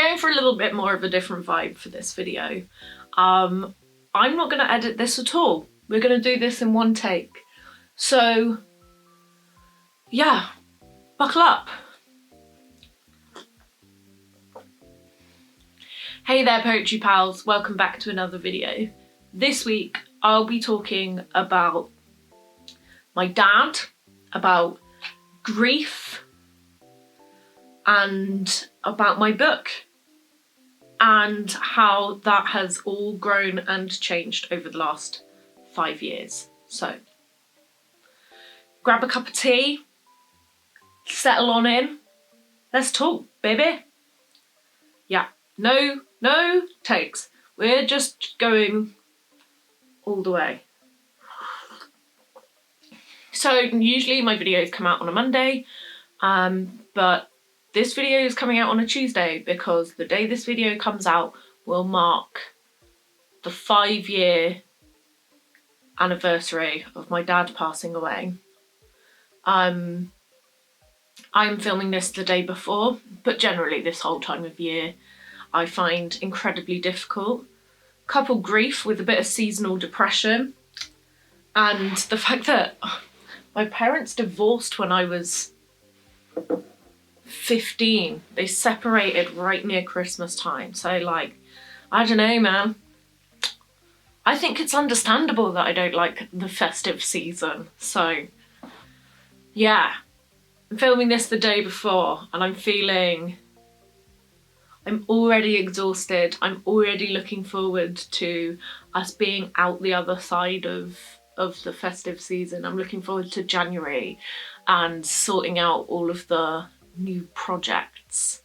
going for a little bit more of a different vibe for this video. I'm not going to edit this at all. We're going to do this in one take. So, yeah, buckle up. Hey there, Poetry Pals. Welcome back to another video. This week, I'll be talking about my dad, about grief, and about my book, and how that has all grown and changed over the last 5 years. So, grab a cup of tea, settle on in, let's talk, baby. Yeah, no takes. We're just going all the way. So usually my videos come out on a Monday, but this video is coming out on a Tuesday because the day this video comes out will mark the 5-year anniversary of my dad passing away. I'm filming this the day before, but generally this whole time of year I find incredibly difficult. Couple grief with a bit of seasonal depression, and the fact that my parents divorced when I was 15. They separated right near Christmas time. So like, I don't know, man. I think it's understandable that I don't like the festive season. So yeah, I'm filming this the day before and I'm already exhausted. I'm already looking forward to us being out the other side of the festive season. I'm looking forward to January and sorting out all of the new projects.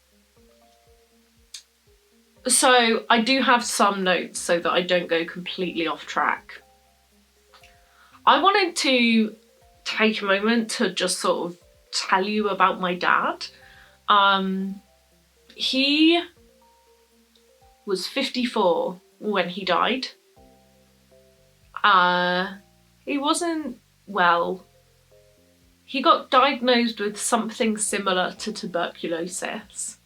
So I do have some notes so that I don't go completely off track. I wanted to take a moment to just sort of tell you about my dad. He was 54 when he died. He wasn't well. He got diagnosed with something similar to tuberculosis,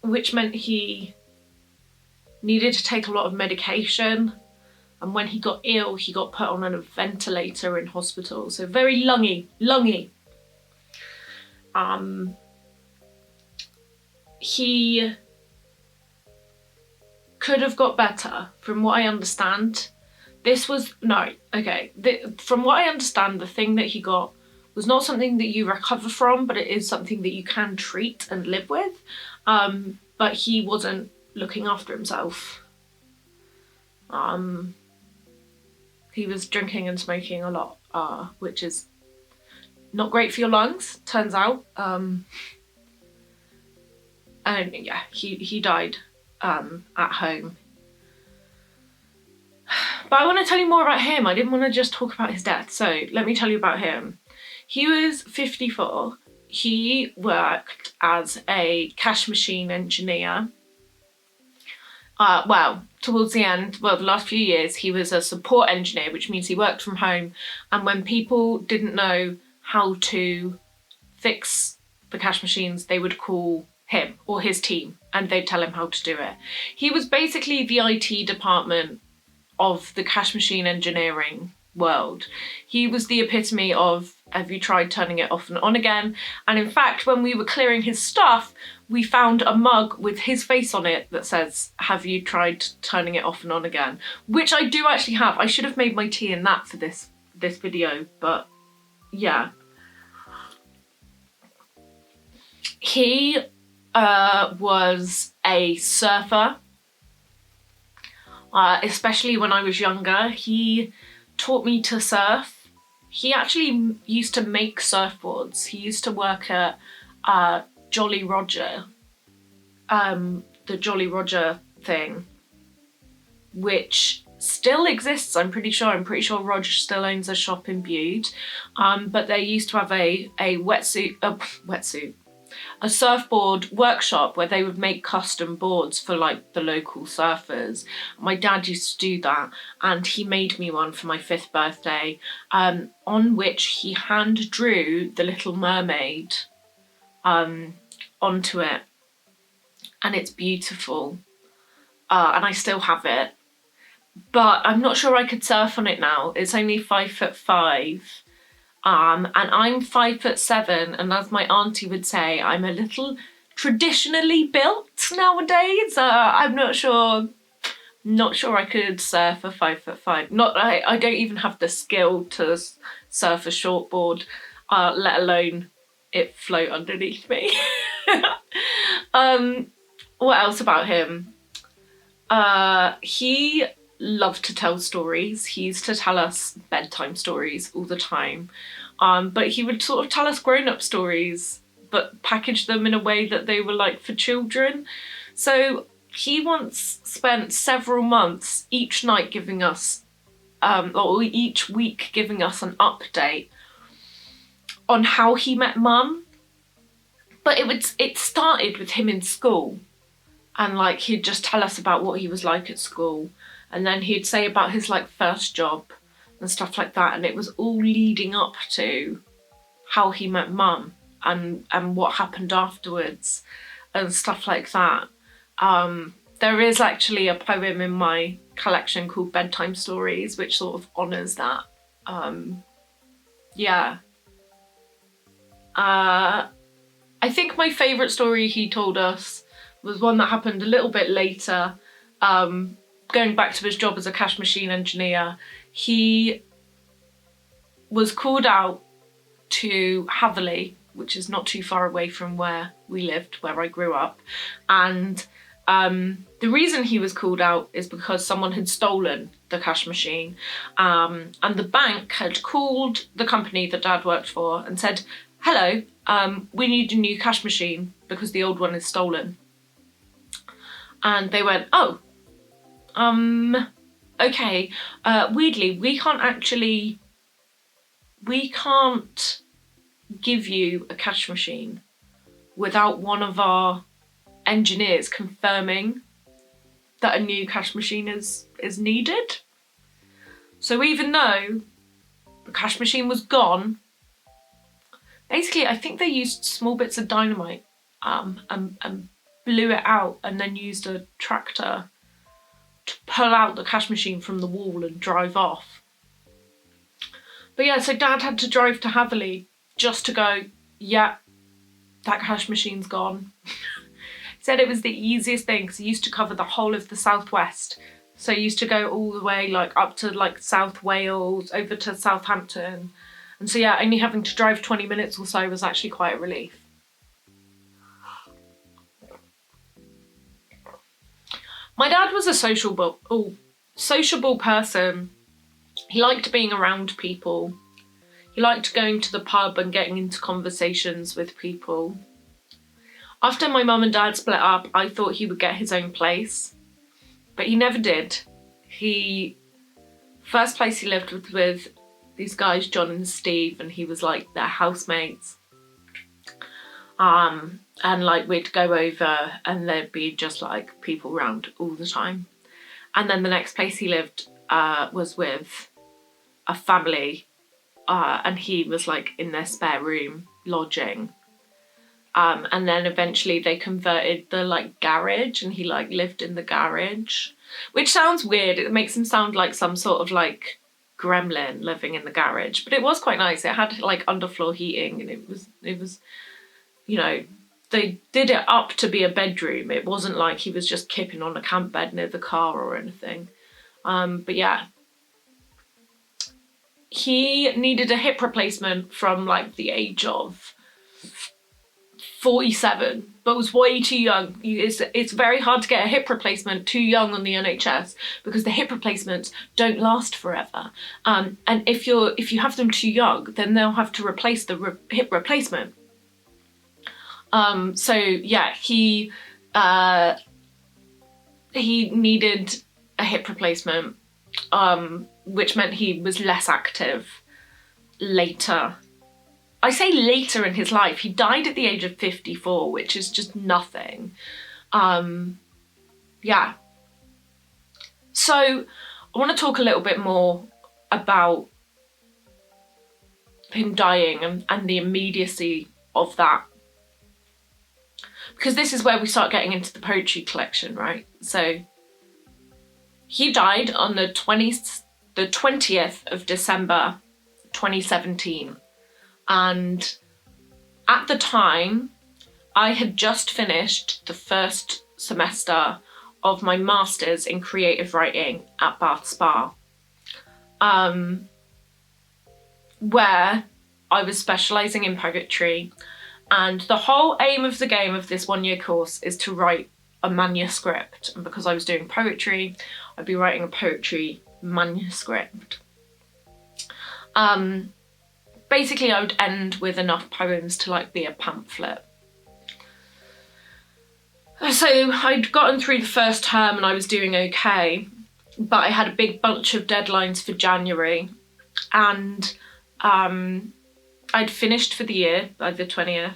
which meant he needed to take a lot of medication. And when he got ill, he got put on a ventilator in hospital. So very lungy. He could have got better, from what I understand. From what I understand, the thing that he got was not something that you recover from, but it is something that you can treat and live with. But he wasn't looking after himself. He was drinking and smoking a lot, which is not great for your lungs, turns out. And yeah, he died at home. But I want to tell you more about him. I didn't want to just talk about his death, so let me tell you about him. He was 54. He worked as a cash machine engineer. Towards the end, the last few years, he was a support engineer, which means he worked from home. And when people didn't know how to fix the cash machines, they would call him or his team and they'd tell him how to do it. He was basically the IT department of the cash machine engineering world. He was the epitome of, have you tried turning it off and on again? And in fact, when we were clearing his stuff, we found a mug with his face on it that says, have you tried turning it off and on again? Which I do actually have. I should have made my tea in that for this video, but yeah. He was a surfer. Especially when I was younger, he taught me to surf. He actually used to make surfboards. He used to work at Jolly Roger, the Jolly Roger thing, which still exists, I'm pretty sure. I'm pretty sure Roger still owns a shop in Bude. But they used to have a surfboard workshop where they would make custom boards for like the local surfers. My dad used to do that, and he made me one for my 5th birthday, on which he hand drew the Little Mermaid onto it. and it's beautiful. And I still have it. But I'm not sure I could surf on it now. It's only 5'5". And I'm 5'7", and as my auntie would say, I'm a little traditionally built nowadays. I'm not sure I could surf a 5'5". I don't even have the skill to surf a shortboard, let alone it float underneath me. What else about him? He loved to tell stories. He used to tell us bedtime stories all the time. But he would sort of tell us grown-up stories, but package them in a way that they were like for children. So he once spent several months each night giving us, or each week giving us an update on how he met Mum. But it started with him in school, and like he'd just tell us about what he was like at school, and then he'd say about his like first job and stuff like that, and it was all leading up to how he met Mum and what happened afterwards and stuff like that. There is actually a poem in my collection called Bedtime Stories, which sort of honours that. I think my favourite story he told us was one that happened a little bit later. Going back to his job as a cash machine engineer, he was called out to Hatherley, which is not too far away from where we lived, where I grew up. And the reason he was called out is because someone had stolen the cash machine. And the bank had called the company that Dad worked for and said, "Hello, we need a new cash machine because the old one is stolen." And they went, "Oh, okay, weirdly, we can't give you a cash machine without one of our engineers confirming that a new cash machine is needed." So even though the cash machine was gone, basically I think they used small bits of dynamite and blew it out, and then used a tractor to pull out the cash machine from the wall and drive off. But yeah, so Dad had to drive to Hatherley just to go, "Yeah, that cash machine's gone." He said it was the easiest thing because he used to cover the whole of the southwest. So he used to go all the way like up to like South Wales, over to Southampton. And so yeah, only having to drive 20 minutes or so was actually quite a relief. My dad was a sociable person. He liked being around people. He liked going to the pub and getting into conversations with people. After my mum and dad split up, I thought he would get his own place, but he never did. First place he lived with these guys, John and Steve, and he was like their housemates. And like we'd go over and there'd be just like people around all the time. And then the next place he lived was with a family, and he was like in their spare room lodging. And then eventually they converted the like garage, and he like lived in the garage, which sounds weird. It makes him sound like some sort of like gremlin living in the garage, but it was quite nice. It had like underfloor heating, and it was, you know, they did it up to be a bedroom. It wasn't like he was just kipping on a camp bed near the car or anything. But yeah, he needed a hip replacement from like the age of 47, but was way too young. It's very hard to get a hip replacement too young on the NHS because the hip replacements don't last forever. And if you have them too young, then they'll have to replace the hip replacement. So yeah, he needed a hip replacement, which meant he was less active later. I say later in his life. He died at the age of 54, which is just nothing. Yeah. So I want to talk a little bit more about him dying and the immediacy of that. because this is where we start getting into the poetry collection, right? So he died on the 20th of December 2017, and at the time I had just finished the first semester of my master's in creative writing at Bath Spa, where I was specialising in poetry, and the whole aim of the game of this 1-year course is to write a manuscript, and because I was doing poetry, I'd be writing a poetry manuscript. Basically I would end with enough poems to like be a pamphlet. So I'd gotten through the first term and I was doing okay, but I had a big bunch of deadlines for January, and I'd finished for the year by the 20th.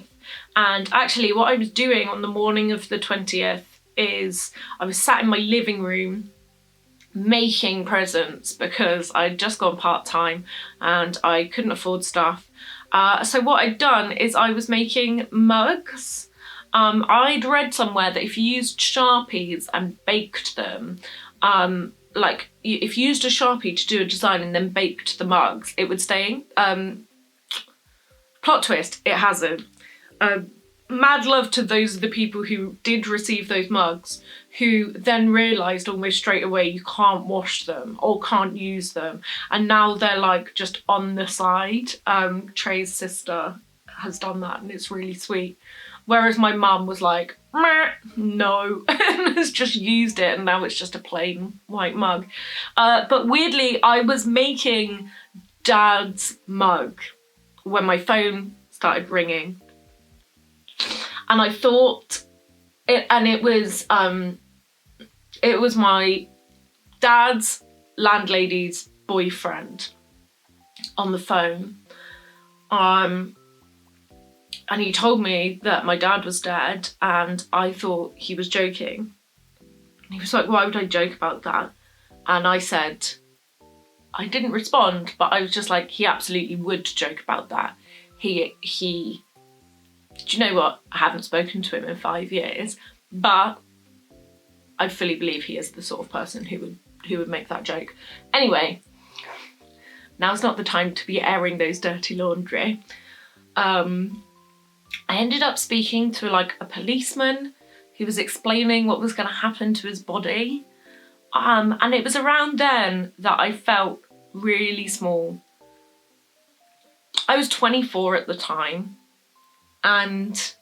And actually what I was doing on the morning of the 20th is I was sat in my living room making presents because I'd just gone part-time and I couldn't afford stuff. So what I'd done is I was making mugs. I'd read somewhere that if you used Sharpies and baked them, like if you used a Sharpie to do a design and then baked the mugs, it would stay. Plot twist, it hasn't. Mad love to those of the people who did receive those mugs, who then realised almost straight away you can't wash them or can't use them, and now they're like just on the side. Trey's sister has done that and it's really sweet. Whereas my mum was like, meh, no, and has just used it and now it's just a plain white mug. But weirdly, I was making Dad's mug when my phone started ringing. And I thought, it was my dad's landlady's boyfriend on the phone. And he told me that my dad was dead, and I thought he was joking. And he was like, why would I joke about that? And I said, I didn't respond, but I was just like, he absolutely would joke about that. Do you know what? I haven't spoken to him in 5 years, but I fully believe he is the sort of person who would make that joke. Anyway, now's not the time to be airing those dirty laundry. I ended up speaking to like a policeman who was explaining what was going to happen to his body. And it was around then that I felt really small. I was 24 at the time, and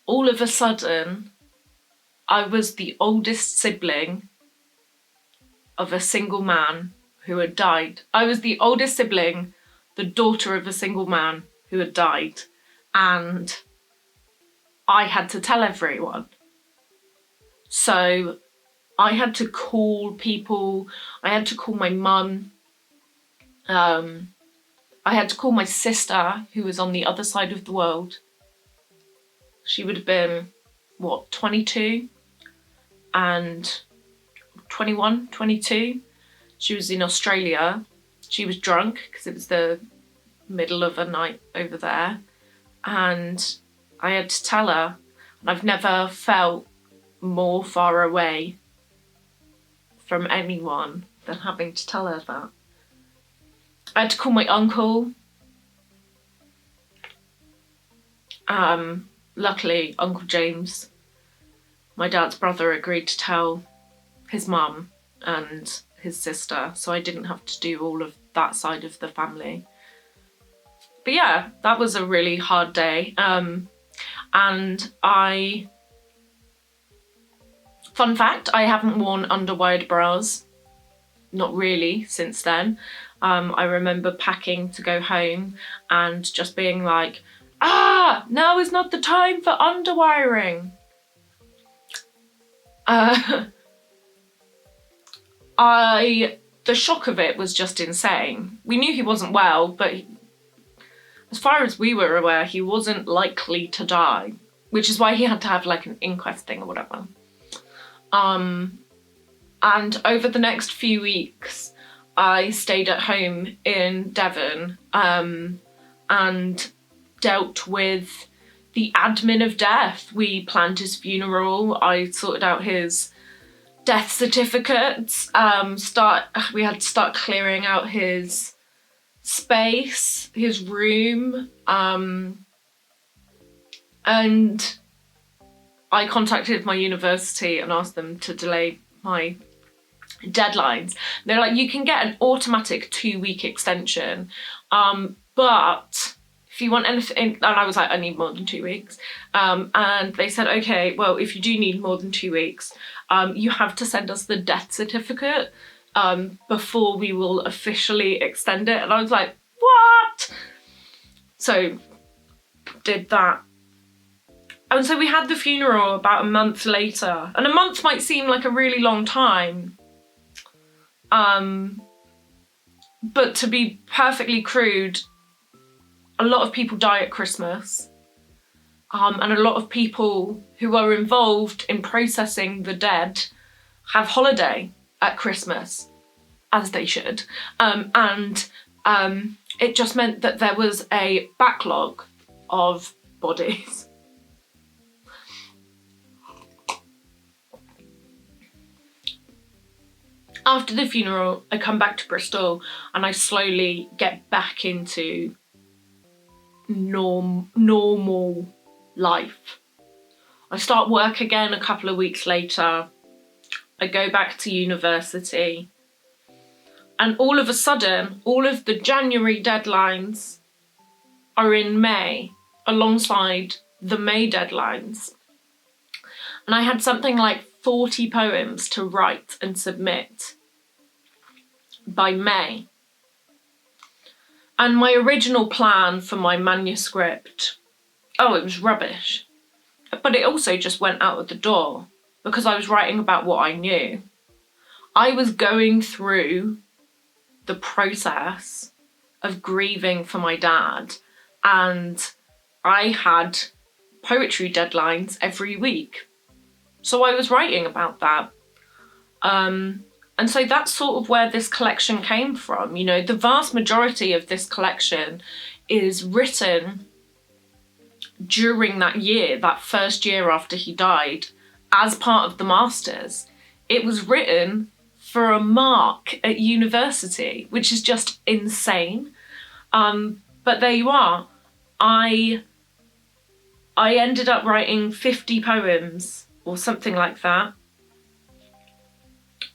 all of a sudden I was the oldest sibling of a single man who had died. I was the oldest sibling, the daughter of a single man who had died, and I had to tell everyone. So I had to call people, I had to call my mum, I had to call my sister who was on the other side of the world. She would have been, 22 and 21, 22. She was in Australia. She was drunk because it was the middle of a night over there, and I had to tell her, and I've never felt more far away from anyone than having to tell her that. I had to call my uncle. Luckily, Uncle James, my dad's brother, agreed to tell his mum and his sister, so I didn't have to do all of that side of the family. But yeah, that was a really hard day. And fun fact, I haven't worn underwired bras, not really, since then. I remember packing to go home and just being like, now is not the time for underwiring. The shock of it was just insane. We knew he wasn't well, but as far as we were aware, he wasn't likely to die, which is why he had to have like an inquest thing or whatever. And over the next few weeks, I stayed at home in Devon and dealt with the admin of death. We planned his funeral. I sorted out his death certificates. We had to start clearing out his space, his room, and I contacted my university and asked them to delay my deadlines. They're like, you can get an automatic 2-week extension, but if you want anything, and I was like, I need more than 2 weeks. And they said, okay, well, if you do need more than 2 weeks, you have to send us the death certificate before we will officially extend it. And I was like, what? So did that. And so we had the funeral about a month later. And a month might seem like a really long time. But to be perfectly crude, a lot of people die at Christmas. And a lot of people who are involved in processing the dead have holiday at Christmas, as they should. It just meant that there was a backlog of bodies. After the funeral, I come back to Bristol and I slowly get back into normal life. I start work again a couple of weeks later. I go back to university. And all of a sudden, all of the January deadlines are in May, alongside the May deadlines. And I had something like 40 poems to write and submit by May. And my original plan for my manuscript, it was rubbish. But it also just went out of the door because I was writing about what I knew. I was going through the process of grieving for my dad, and I had poetry deadlines every week. So I was writing about that. And so that's sort of where this collection came from. You know, the vast majority of this collection is written during that year, that first year after he died, as part of the masters. It was written for a mark at university, which is just insane. But there you are. I ended up writing 50 poems or something like that.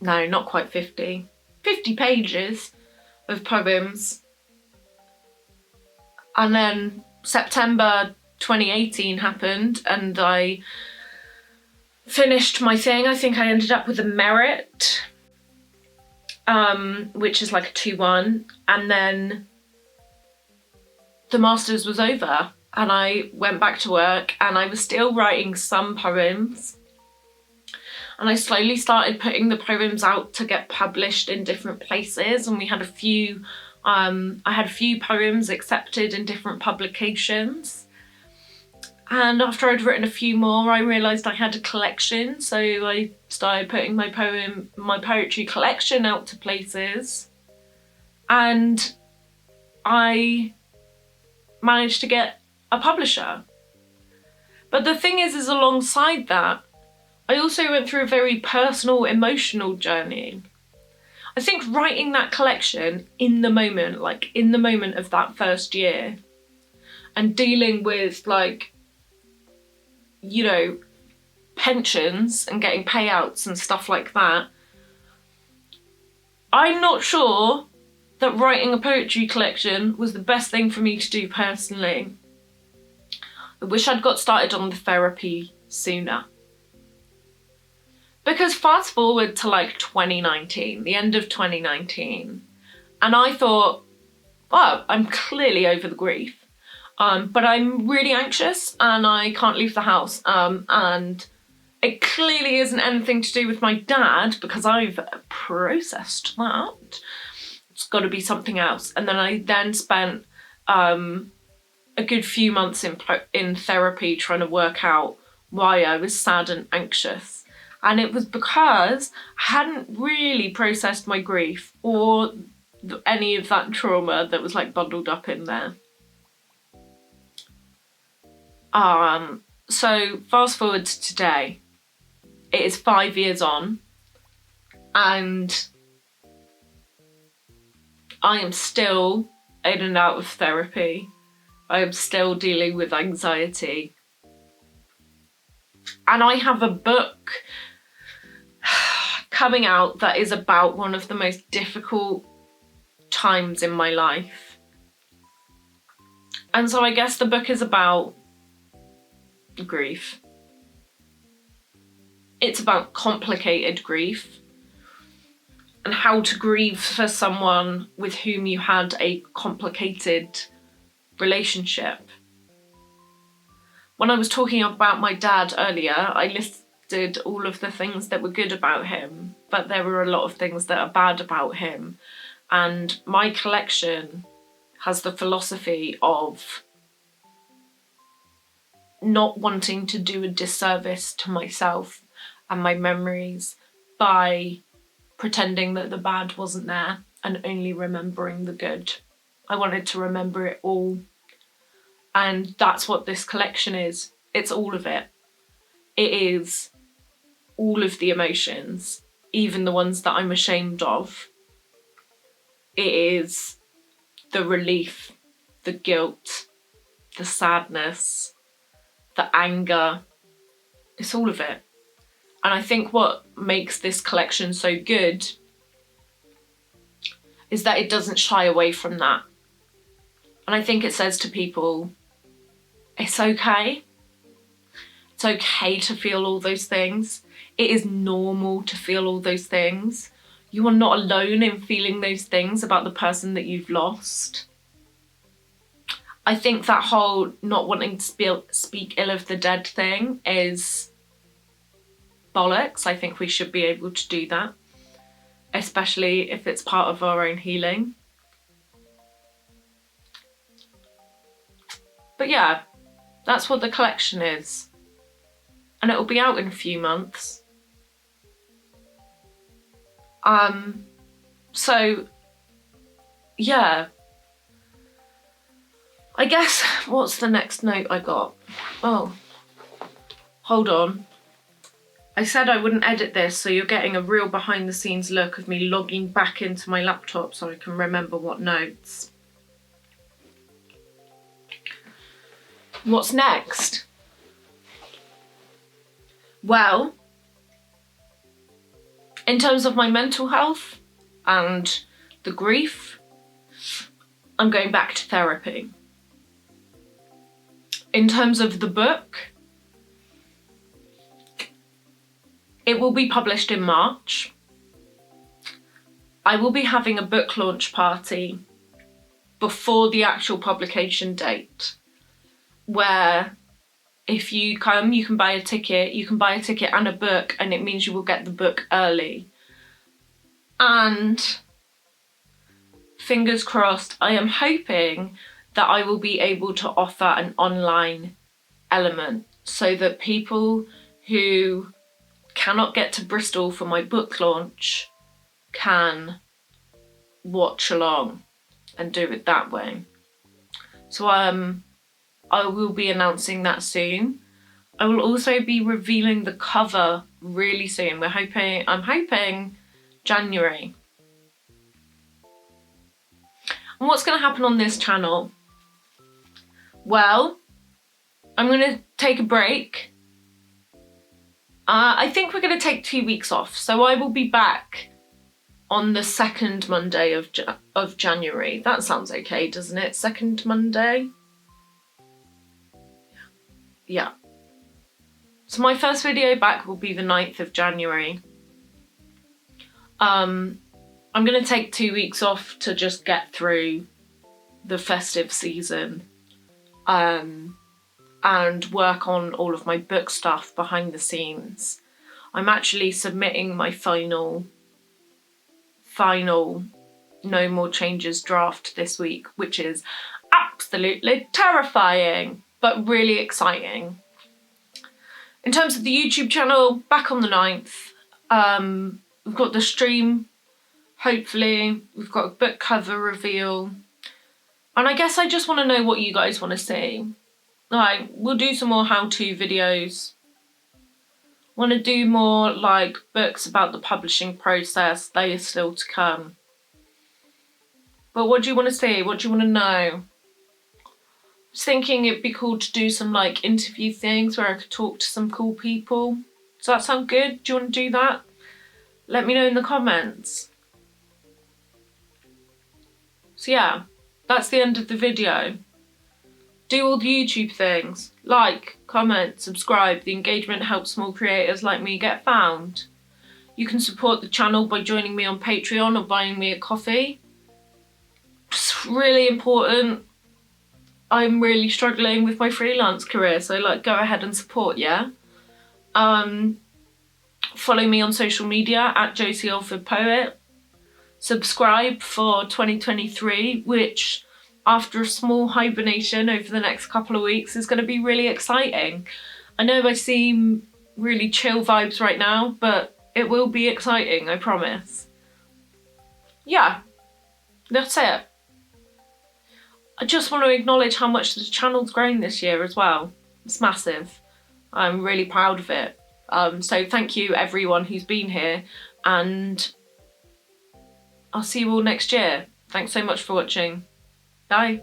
No, not quite 50. 50 pages of poems. And then September 2018 happened and I finished my thing. I think I ended up with a merit, which is like a 2-1. And then the masters was over and I went back to work and I was still writing some poems. And I slowly started putting the poems out to get published in different places. And we had I had a few poems accepted in different publications. And after I'd written a few more, I realised I had a collection. So I started putting my poetry collection out to places. And I managed to get a publisher. But the thing is alongside that, I also went through a very personal, emotional journey. I think writing that collection in the moment of that first year, and dealing with pensions and getting payouts and stuff like that, I'm not sure that writing a poetry collection was the best thing for me to do personally. I wish I'd got started on the therapy sooner. Because fast forward to 2019, the end of 2019, and I thought, well, I'm clearly over the grief, but I'm really anxious and I can't leave the house, and it clearly isn't anything to do with my dad because I've processed that. It's got to be something else. And then I spent a good few months in therapy trying to work out why I was sad and anxious. And it was because I hadn't really processed my grief or any of that trauma that was bundled up in there. So fast forward to today. It is 5 years on, and I am still in and out of therapy. I am still dealing with anxiety. And I have a book coming out that is about one of the most difficult times in my life. And so I guess the book is about grief. It's about complicated grief and how to grieve for someone with whom you had a complicated relationship. When I was talking about my dad earlier, I listed all of the things that were good about him, but there were a lot of things that are bad about him. And my collection has the philosophy of not wanting to do a disservice to myself and my memories by pretending that the bad wasn't there and only remembering the good. I wanted to remember it all. And that's what this collection is. It's all of it. It is all of the emotions, even the ones that I'm ashamed of. It is the relief, the guilt, the sadness, the anger. It's all of it. And I think what makes this collection so good is that it doesn't shy away from that. And I think it says to people, it's okay. It's okay to feel all those things. It is normal to feel all those things. You are not alone in feeling those things about the person that you've lost. I think that whole not wanting to speak ill of the dead thing is bollocks. I think we should be able to do that, especially if it's part of our own healing. But yeah, that's what the collection is. And it will be out in a few months. So yeah. I guess, what's the next note I got? Oh, hold on. I said I wouldn't edit this, so you're getting a real behind the scenes look of me logging back into my laptop so I can remember what notes. What's next? Well, in terms of my mental health and the grief, I'm going back to therapy. In terms of the book, it will be published in March. I will be having a book launch party before the actual publication date, where if you come, you can buy a ticket. You can buy a ticket and a book, and it means you will get the book early. And fingers crossed, I am hoping that I will be able to offer an online element so that people who cannot get to Bristol for my book launch can watch along and do it that way. So I will be announcing that soon. I will also be revealing the cover really soon. I'm hoping January. And what's going to happen on this channel? Well, I'm going to take a break. I think we're going to take 2 weeks off. So I will be back on the second Monday of January. That sounds okay, doesn't it? Second Monday? Yeah. So my first video back will be the 9th of January. I'm going to take 2 weeks off to just get through the festive season. And work on all of my book stuff behind the scenes. I'm actually submitting my final No More Changes draft this week, which is absolutely terrifying, but really exciting. In terms of the YouTube channel, back on the 9th. We've got the stream, hopefully. We've got a book cover reveal. And I guess I just want to know what you guys want to see. Like, we'll do some more how-to videos. Want to do more like books about the publishing process. They are still to come. But what do you want to see? What do you want to know? I was thinking it'd be cool to do some like interview things where I could talk to some cool people. Does that sound good? Do you want to do that? Let me know in the comments. So yeah, that's the end of the video. Do all the YouTube things. Like, comment, subscribe. The engagement helps small creators like me get found. You can support the channel by joining me on Patreon or buying me a coffee. It's really important. I'm really struggling with my freelance career, so like go ahead and support, yeah? Follow me on social media at Josie Alford Poet. Subscribe for 2023, which after a small hibernation over the next couple of weeks is going to be really exciting. I know I seem really chill vibes right now, but it will be exciting, I promise. Yeah, that's it. I just want to acknowledge how much the channel's grown this year as well. It's massive. I'm really proud of it. So thank you everyone who's been here, and I'll see you all next year. Thanks so much for watching. Bye.